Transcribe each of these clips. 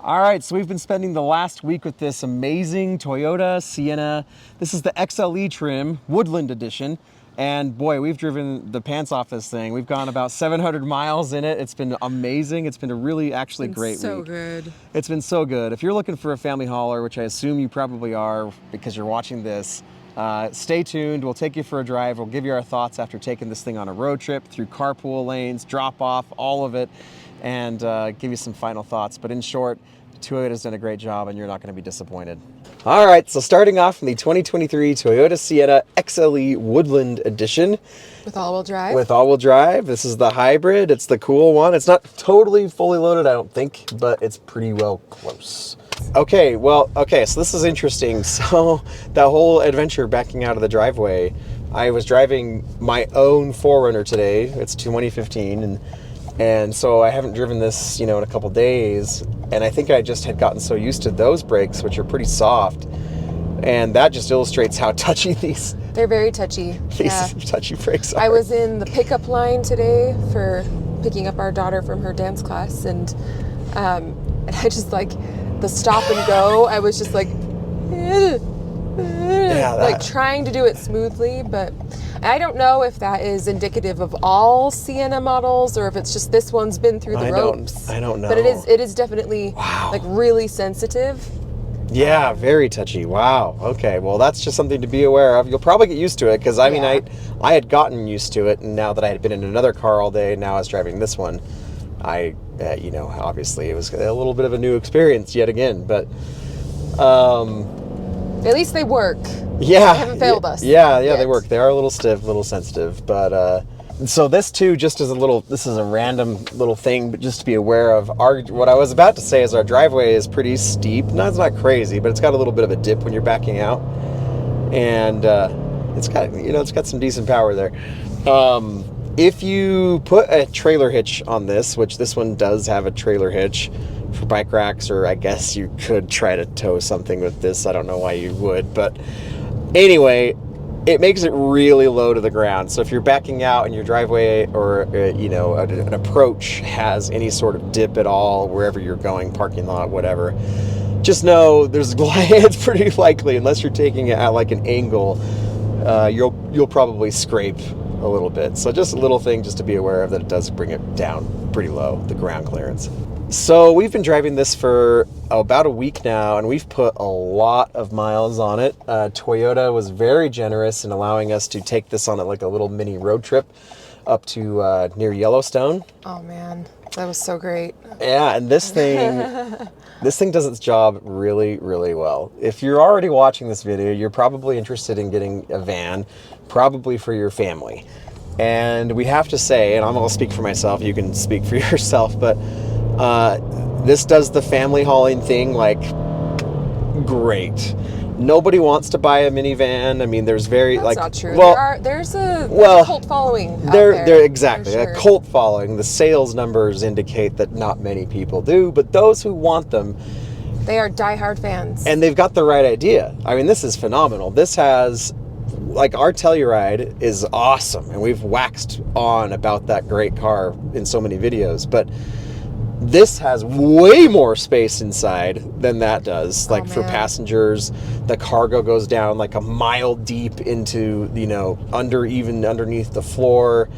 All right, so we've been spending the last week with this amazing Toyota Sienna. This is the XLE trim, Woodland edition. And boy, we've driven the pants off this thing. We've gone about 700 miles in it. It's been amazing. It's been a really actually great week. So good. It's been so good. If you're looking for a family hauler, which I assume you probably are because you're watching this, stay tuned. We'll take you for a drive. We'll give you our thoughts after taking this thing on a road trip through carpool lanes, drop off, all of it, and give you some final thoughts. But in short, Toyota's done a great job and you're not going to be disappointed. All right, so starting off from the 2023 Toyota Sienna XLE Woodland Edition. With all-wheel drive? With all-wheel drive. This is the hybrid. It's the cool one. It's not totally fully loaded, I don't think, but it's pretty well close. Okay, so this is interesting. So that whole adventure backing out of the driveway, I was driving my own 4Runner today. It's 2015, and so I haven't driven this, in a couple days, and I think I just had gotten so used to those brakes, which are pretty soft, and that just illustrates how touchy They're very touchy. These touchy brakes are. I was in the pickup line today for picking up our daughter from her dance class, and I just the stop and go. I was just trying to do it smoothly, but I don't know if that is indicative of all Sienna models or if it's just this one's been through the ropes. I don't know. But it is definitely really sensitive. Yeah, very touchy. Wow. Okay. Well, that's just something to be aware of. You'll probably get used to it because I had gotten used to it, and now that I had been in another car all day, now I was driving this one. Obviously it was a little bit of a new experience yet again, but at least they work. Yeah. They haven't failed us. Yeah, they work. They are a little stiff, a little sensitive, but so this too, just as this is a random little thing, but just to be aware of, what I was about to say is our driveway is pretty steep. No, it's not crazy, but it's got a little bit of a dip when you're backing out, and it's got some decent power there. If you put a trailer hitch on this, which this one does have a trailer hitch for bike racks, or I guess you could try to tow something with this. I don't know why you would, but anyway, it makes it really low to the ground. So if you're backing out and your driveway or an approach has any sort of dip at all, wherever you're going, parking lot, whatever, just know it's pretty likely, unless you're taking it at an angle, you'll probably scrape a little bit. So just a little thing just to be aware of, that it does bring it down pretty low, the ground clearance. So we've been driving this for about a week now, and we've put a lot of miles on it. Toyota was very generous in allowing us to take this on a little mini road trip up to near Yellowstone. Oh man, that was so great. Yeah, and this thing does its job really, really well. If you're already watching this video, you're probably interested in getting a van, probably for your family. And we have to say, and I'm going to speak for myself, you can speak for yourself, but this does the family hauling thing great. Nobody wants to buy a minivan. I mean, there's that's not true. Well, there's a cult following out there. There exactly sure. A cult following. The sales numbers indicate that not many people do, but those who want them, they are diehard fans, and they've got the right idea. I mean, this is phenomenal. This has our Telluride is awesome, and we've waxed on about that great car in so many videos, but this has way more space inside than that does. For passengers, the cargo goes down a mile deep into, underneath the floor.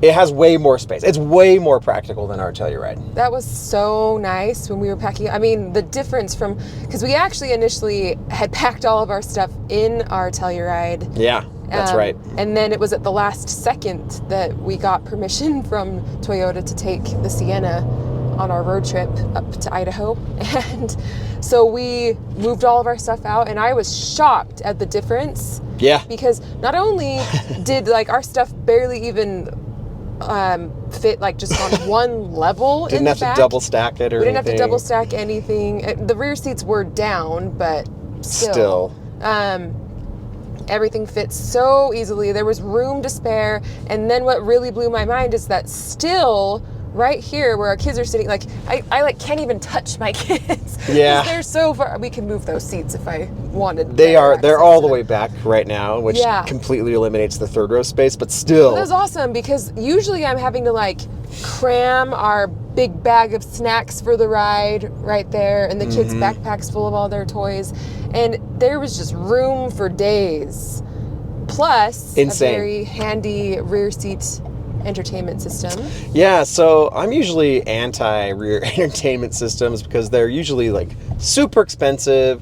It has way more space. It's way more practical than our Telluride. That was so nice when we were packing. I mean, the difference because we actually initially had packed all of our stuff in our Telluride. Yeah, that's right. And then it was at the last second that we got permission from Toyota to take the Sienna on our road trip up to Idaho, and so we moved all of our stuff out, and I was shocked at the difference. Yeah, because not only did our stuff barely even fit just on one level, didn't have to double stack it or we didn't have to double stack anything. The rear seats were down, but still. Everything fits so easily. There was room to spare, and then what really blew my mind is that still right here where our kids are sitting, like I like can't even touch my kids. Yeah. They're so far. We can move those seats if I wanted. They're all the way back right now, which Yeah. completely eliminates the third row space, but still. But that's awesome because usually I'm having to like cram our big bag of snacks for the ride right there and the kids' backpacks full of all their toys. And there was just room for days. Plus Insane. a very handy rear seat entertainment system. Yeah, so I'm usually anti-rear entertainment systems because they're usually like super expensive,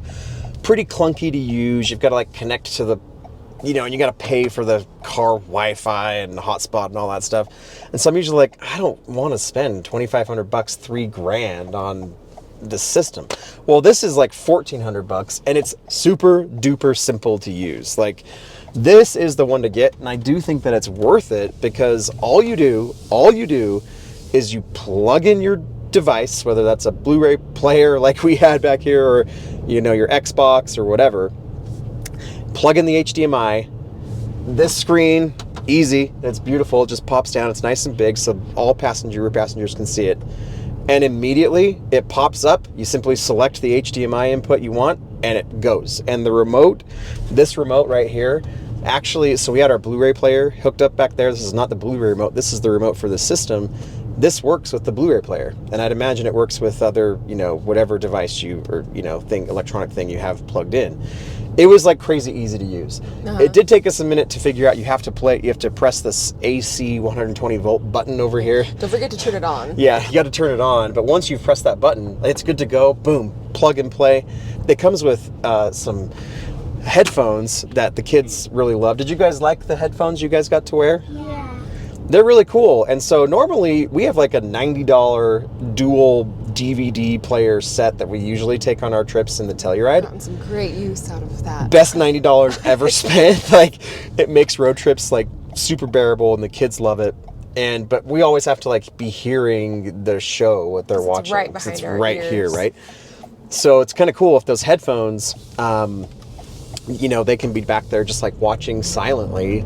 pretty clunky to use. You've got to like connect to the, and you got to pay for the car Wi-Fi and hotspot and all that stuff. And so I'm usually like, I don't want to spend $2,500, $3,000 on this system. Well, this is like $1,400 and it's super duper simple to use. Like, this is the one to get, and I do think that it's worth it because all you do is you plug in your device, whether that's a Blu-ray player like we had back here or your Xbox or whatever. Plug in the HDMI. This screen, easy, it's beautiful, it just pops down, it's nice and big so all rear passengers can see it. And immediately it pops up, you simply select the HDMI input you want and it goes. And the remote, this remote right here, actually, so we had our Blu-ray player hooked up back there. This is not the Blu-ray remote, this is the remote for the system. This works with the Blu-ray player, and I'd imagine it works with other, whatever device electronic thing you have plugged in. It was like crazy easy to use. It did take us a minute to figure out you have to press this AC 120 volt button over here. Don't forget to turn it on. Yeah, you got to turn it on, but once you've pressed that button, it's good to go. Boom, plug and play. It comes with some headphones that the kids really love. Did you guys like the headphones you guys got to wear? Yeah. They're really cool. And so normally we have like a $90 dual DVD player set that we usually take on our trips in the Telluride. Gotten some great use out of that. Best $90 ever spent. Like, it makes road trips like super bearable and the kids love it. But we always have to like be hearing the show, what they're watching. Right behind it's our right ears. here, right? So it's kind of cool if those headphones, they can be back there just like watching silently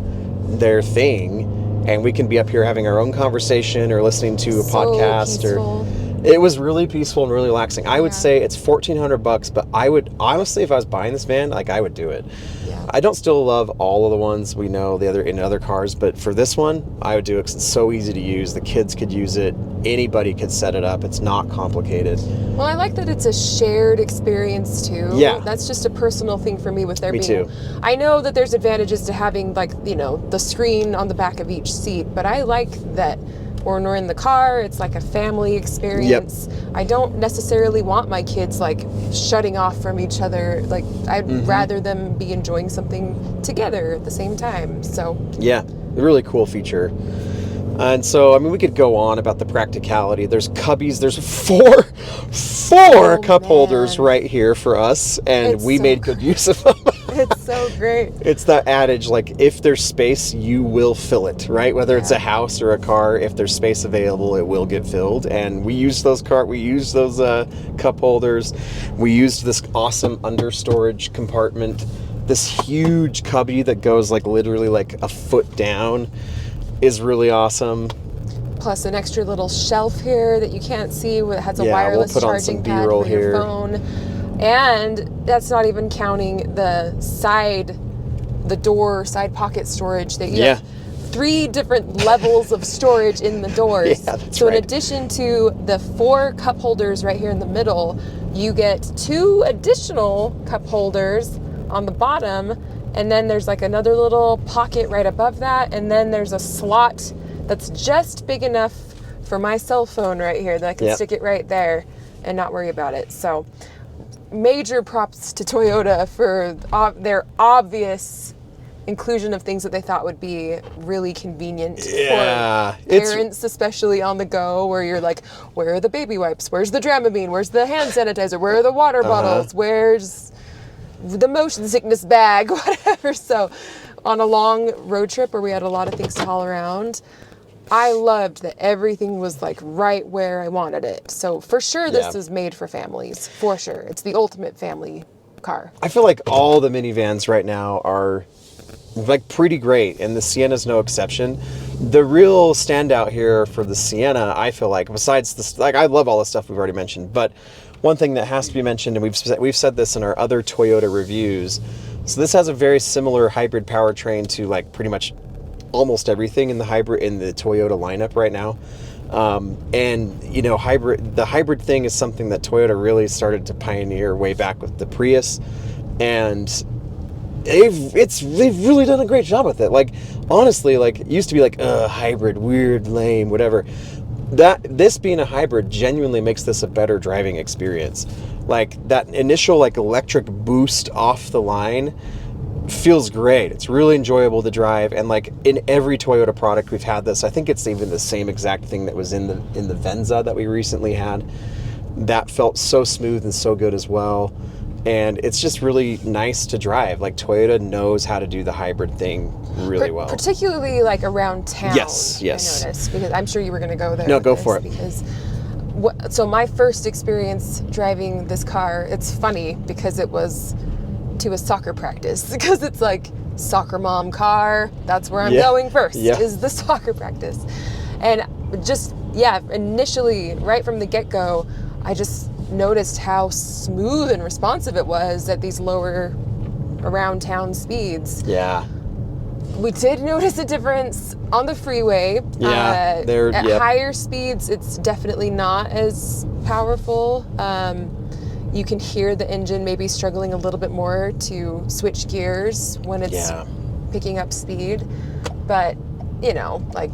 their thing, and we can be up here having our own conversation or listening to a podcast. Peaceful. It was really peaceful and really relaxing. I would say it's $1,400, but I would honestly, if I was buying this van, like, I would do it. Yeah. I don't still love all of the ones we know in other cars, but for this one, I would do it because it's so easy to use. The kids could use it. Anybody could set it up. It's not complicated. Well, I like that it's a shared experience too. Yeah. That's just a personal thing for me with there Me being. too. I know that there's advantages to having the screen on the back of each seat, but I like that when we're in the car, it's like a family experience. Yep. I don't necessarily want my kids like shutting off from each other. Like, I'd rather them be enjoying something together at the same time. So Yeah, a really cool feature. And so, I mean, we could go on about the practicality. There's cubbies. There's four cup holders right here for us, and It's we so made good use of them. it's so great. It's that adage, like, if there's space, you will fill it, right? Whether it's a house or a car, if there's space available, it will get filled. And we used those cup holders. We used this awesome under storage compartment, this huge cubby that goes like literally like a foot down is really awesome. Plus an extra little shelf here that you can't see. It has a Yeah, wireless we'll put on some charging pad B-roll for your here. phone. And that's not even counting the door side pocket storage that you have 3 different levels of storage in the doors. Yeah, that's so right. in addition to the 4 cup holders right here in the middle, you get 2 additional cup holders on the bottom, and then there's like another little pocket right above that, and then there's a slot that's just big enough for my cell phone right here that I can stick it right there and not worry about it. So major props to Toyota for their obvious inclusion of things that they thought would be really convenient for parents, especially on the go, where you're like, where are the baby wipes? Where's the Dramamine? Where's the hand sanitizer? Where are the water bottles? Where's the motion sickness bag? Whatever. So on a long road trip where we had a lot of things to haul around, I loved that everything was like right where I wanted it. So for sure, this is made for families. For sure. It's the ultimate family car. I feel like all the minivans right now are like pretty great, and the Sienna's no exception. The real standout here for the Sienna, I feel like, besides this, like I love all the stuff we've already mentioned, but one thing that has to be mentioned, and we've said this in our other Toyota reviews. So this has a very similar hybrid powertrain to like pretty much almost everything in the Toyota lineup right now. And you know, the hybrid thing is something that Toyota really started to pioneer way back with the Prius, and they've really done a great job with it. Like honestly, like it used to be like hybrid, weird, lame, whatever. This being a hybrid genuinely makes this a better driving experience. Like that initial like electric boost off the line feels great. It's really enjoyable to drive, and like in every Toyota product we've had this. I think it's even the same exact thing that was in the Venza that we recently had. That felt so smooth and so good as well. And it's just really nice to drive. Like Toyota knows how to do the hybrid thing really well. Particularly like around town. Yes. I noticed, because I'm sure you were going to go there. No, go for it. Because so my first experience driving this car, it's funny because it was to a soccer practice, because it's like soccer mom car. That's where I'm going first, is the soccer practice. And just, initially, right from the get-go, I just noticed how smooth and responsive it was at these lower around town speeds. Yeah. We did notice a difference on the freeway. Yeah. At higher speeds, it's definitely not as powerful. You can hear the engine maybe struggling a little bit more to switch gears when it's picking up speed. But, you know, like...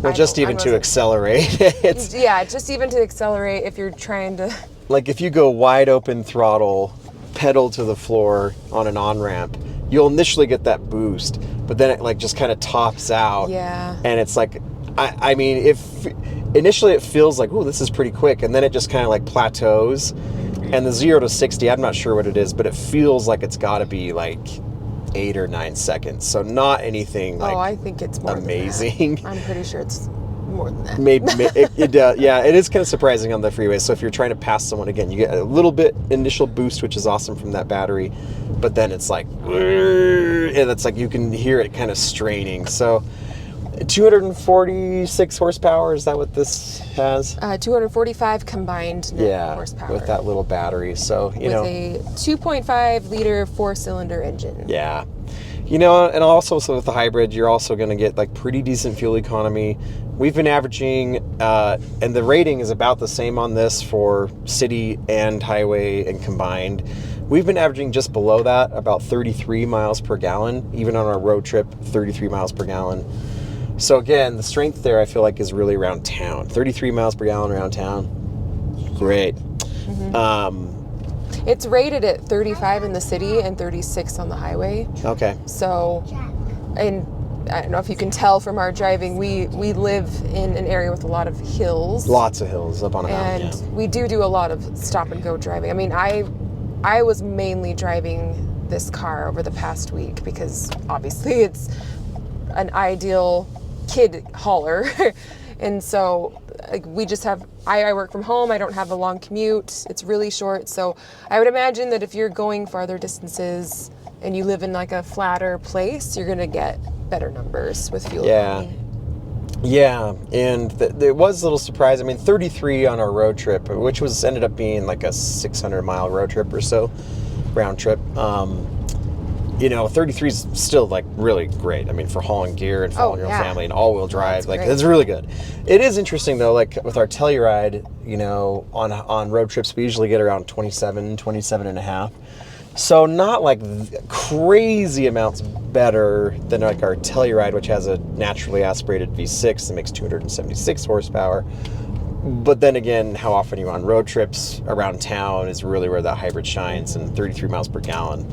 Well, just even to accelerate. Just even to accelerate if you're trying to... Like if you go wide open throttle, pedal to the floor on an on-ramp, you'll initially get that boost, but then it like just kind of tops out. Yeah. And it's like, I mean, if initially it feels like, ooh, this is pretty quick, and then it just kind of like plateaus. And the 0 to 60, I'm not sure what it is, but it feels like it's got to be like 8 or 9 seconds. So not anything like I think it's more amazing. Than that. I'm pretty sure it's more than that. Maybe it is kind of surprising on the freeway. So if you're trying to pass someone again, you get a little bit initial boost, which is awesome from that battery, but then it's like, and it's like you can hear it kind of straining. So 246 horsepower, is that what this has? 245 combined net horsepower. With that little battery. So, you know. With a 2.5 liter 4-cylinder engine. Yeah. You know, and also so with the hybrid, you're also going to get like pretty decent fuel economy. We've been averaging, and the rating is about the same on this for city and highway and combined. We've been averaging just below that, about 33 miles per gallon. Even on our road trip, 33 miles per gallon. So again, the strength there I feel like is really around town. 33 miles per gallon around town. Great. Mm-hmm. It's rated at 35 in the city and 36 on the highway. Okay. So, and I don't know if you can tell from our driving, we live in an area with a lot of hills. Lots of hills up on a mountain. And we do a lot of stop and go driving. I mean, I was mainly driving this car over the past week because obviously it's an ideal kid hauler. And so like we just have, I work from home. I don't have a long commute. It's really short. So I would imagine that if you're going farther distances and you live in like a flatter place, you're going to get better numbers with fuel economy. Yeah, and it was a little surprise. I mean, 33 on our road trip, which ended up being like a 600-mile road trip or so, round trip. You know, 33 is still like really great. I mean, for hauling gear and following your own family and all-wheel drive, like it's really good. It is interesting though, like with our Telluride, you know, on road trips we usually get around 27 and a half. So not like crazy amounts better than like our Telluride, which has a naturally aspirated V6 that makes 276 horsepower. But then again, how often you're on road trips around town is really where that hybrid shines, and 33 miles per gallon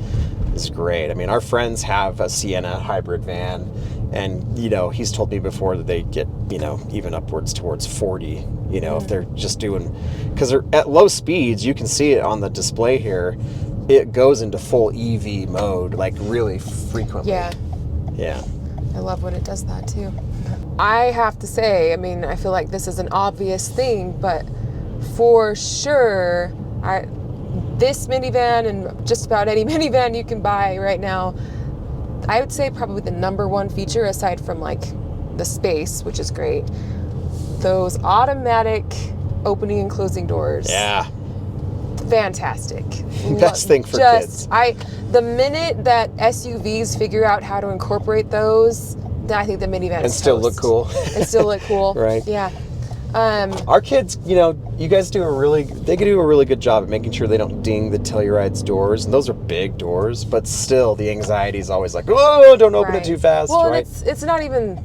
is great. I mean, our friends have a Sienna hybrid van, and, you know, he's told me before that they get, you know, even upwards towards 40, you know, if they're just doing, because they're at low speeds, you can see it on the display here. It goes into full EV mode, like really frequently. Yeah. I love when it does that too. I have to say, I mean, I feel like this is an obvious thing, but for sure, this minivan and just about any minivan you can buy right now, I would say probably the number one feature aside from like the space, which is great. Those automatic opening and closing doors. Yeah. Fantastic. Best thing for kids. The minute that SUVs figure out how to incorporate those, then I think the minivan is still toast. look cool. And still look cool. Right. Yeah. Our kids, you guys do a really good job at making sure they don't ding the Telluride's doors, and those are big doors, but still the anxiety is always like, oh, don't open it too fast, well, right? And it's not even,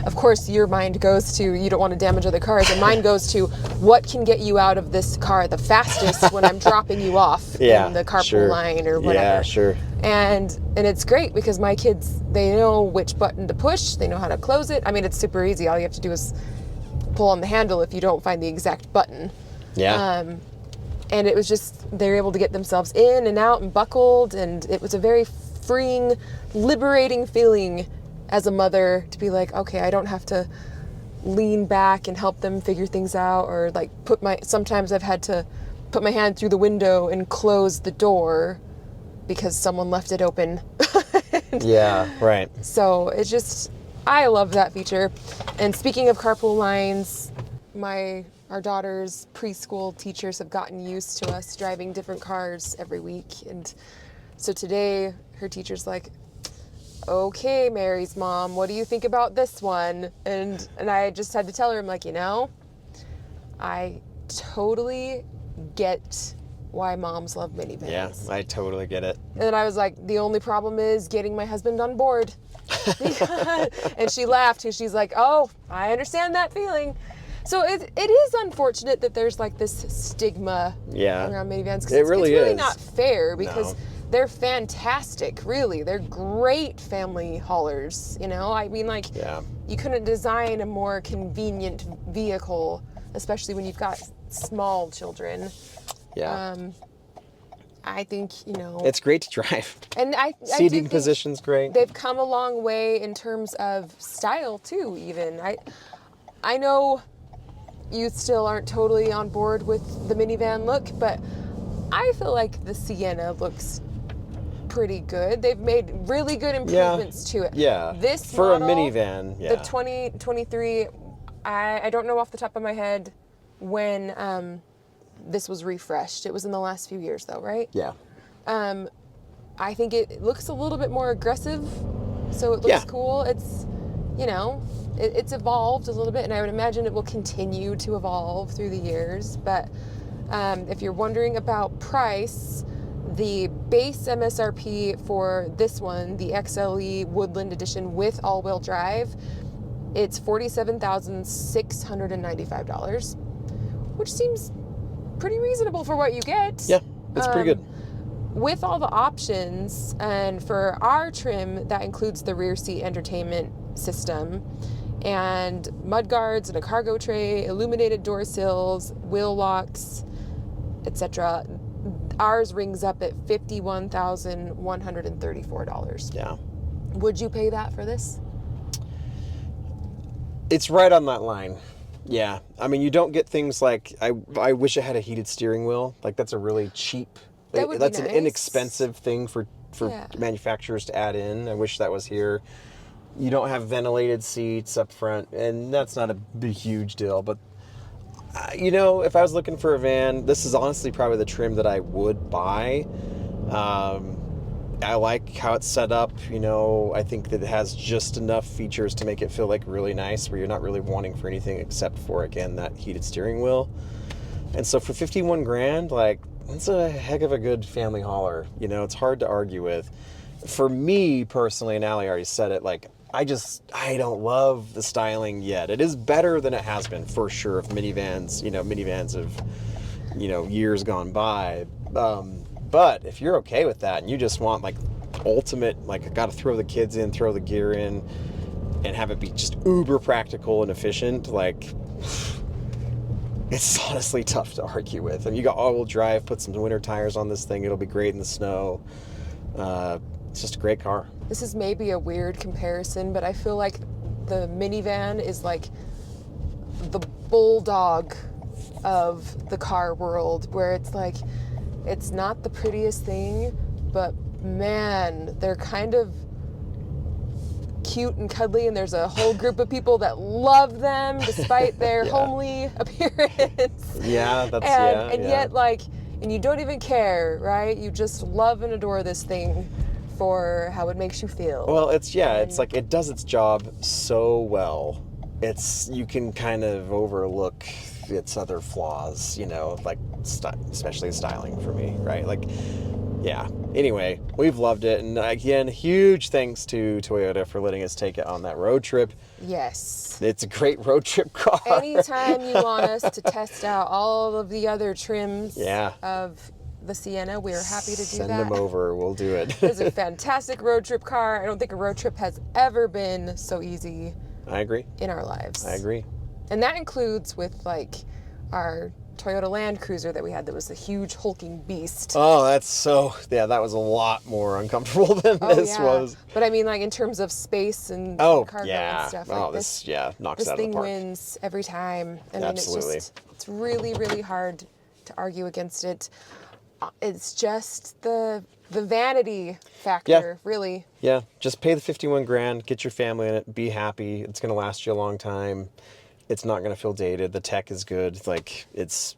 of course your mind goes to, you don't want to damage other cars, and mine goes to, what can get you out of this car the fastest when I'm dropping you off in the carpool line or whatever. Yeah, sure. And it's great because my kids, they know which button to push, they know how to close it. I mean, it's super easy. All you have to do is pull on the handle if you don't find the exact button. Yeah. And it was just, they were able to get themselves in and out and buckled, and it was a very freeing, liberating feeling as a mother to be like, okay, I don't have to lean back and help them figure things out, or like sometimes I've had to put my hand through the window and close the door because someone left it open. Yeah, right. So it's just, I love that feature. And speaking of carpool lines, our daughter's preschool teachers have gotten used to us driving different cars every week. And so today her teacher's like, okay, Mary's mom, what do you think about this one? And I just had to tell her, I'm like, I totally get why moms love minivans. Yeah, I totally get it. And I was like, the only problem is getting my husband on board. And she laughed because she's like, oh, I understand that feeling. So it is unfortunate that there's like this stigma around minivans, because it's really not fair, because they're fantastic, really. They're great family haulers, I mean, like, you couldn't design a more convenient vehicle, especially when you've got small children. Yeah. I think, it's great to drive. And seating position's great. They've come a long way in terms of style too, even. I know you still aren't totally on board with the minivan look, but I feel like the Sienna looks pretty good. They've made really good improvements to it. Yeah. This for model, a minivan, the 2023, I don't know off the top of my head when this was refreshed. It was in the last few years though, right? Yeah. I think it looks a little bit more aggressive, so it looks cool. It's, it's evolved a little bit, and I would imagine it will continue to evolve through the years. But if you're wondering about price, the base MSRP for this one, the XLE Woodland Edition with all-wheel drive, it's $47,695, which seems pretty reasonable for what you get. Yeah, it's pretty good. With all the options, and for our trim, that includes the rear seat entertainment system and mud guards and a cargo tray, illuminated door sills, wheel locks, etc. Ours rings up at $51,134. Yeah. Would you pay that for this? It's right on that line. Yeah. I mean, you don't get things like, I wish it had a heated steering wheel. Like, that's a really cheap, that's an inexpensive thing for manufacturers to add in. I wish that was here. You don't have ventilated seats up front, and that's not a big, huge deal. But, if I was looking for a van, this is honestly probably the trim that I would buy. I like how it's set up. I think that it has just enough features to make it feel like really nice, where you're not really wanting for anything except for, again, that heated steering wheel. And so for 51 grand, like, that's a heck of a good family hauler. It's hard to argue with. For me personally, and Allie already said it, like, I don't love the styling yet. It is better than it has been, for sure, of minivans, of, years gone by. But if you're okay with that and you just want, like, ultimate, like, I got to throw the kids in, throw the gear in, and have it be just uber practical and efficient, like, it's honestly tough to argue with. I mean, you got all-wheel drive, put some winter tires on this thing, it'll be great in the snow. It's just a great car. This is maybe a weird comparison, but I feel like the minivan is like the bulldog of the car world, where it's like, it's not the prettiest thing, but man, they're kind of cute and cuddly, and there's a whole group of people that love them despite their homely appearance. Yeah, that's and yet, like, and you don't even care, right? You just love and adore this thing for how it makes you feel. Well, it's like it does its job so well. You can kind of overlook its other flaws, like especially styling for me, right? Like, yeah. Anyway, we've loved it, and again, huge thanks to Toyota for letting us take it on that road trip. Yes. It's a great road trip car. Anytime you want us to test out all of the other trims Yeah. of the Sienna, we are happy to do Send that. them over. We'll do it. It's a fantastic road trip car. I don't think a road trip has ever been so easy I agree. in our lives. I agree. And that includes with like our Toyota Land Cruiser that we had that was a huge hulking beast. Oh, that was a lot more uncomfortable than this was. But I mean, like in terms of space and Oh, cargo yeah. and stuff. Oh, Like this knocks this it out of thing the park. wins every time. I Absolutely. mean, it's really, really hard to argue against it. It's just the vanity factor, really. Yeah, just pay the 51 grand, get your family in it, be happy. It's going to last you a long time. It's not going to feel dated. The tech is good. Like it's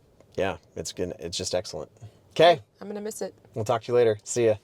just excellent. Okay. I'm going to miss it. We'll talk to you later. See ya.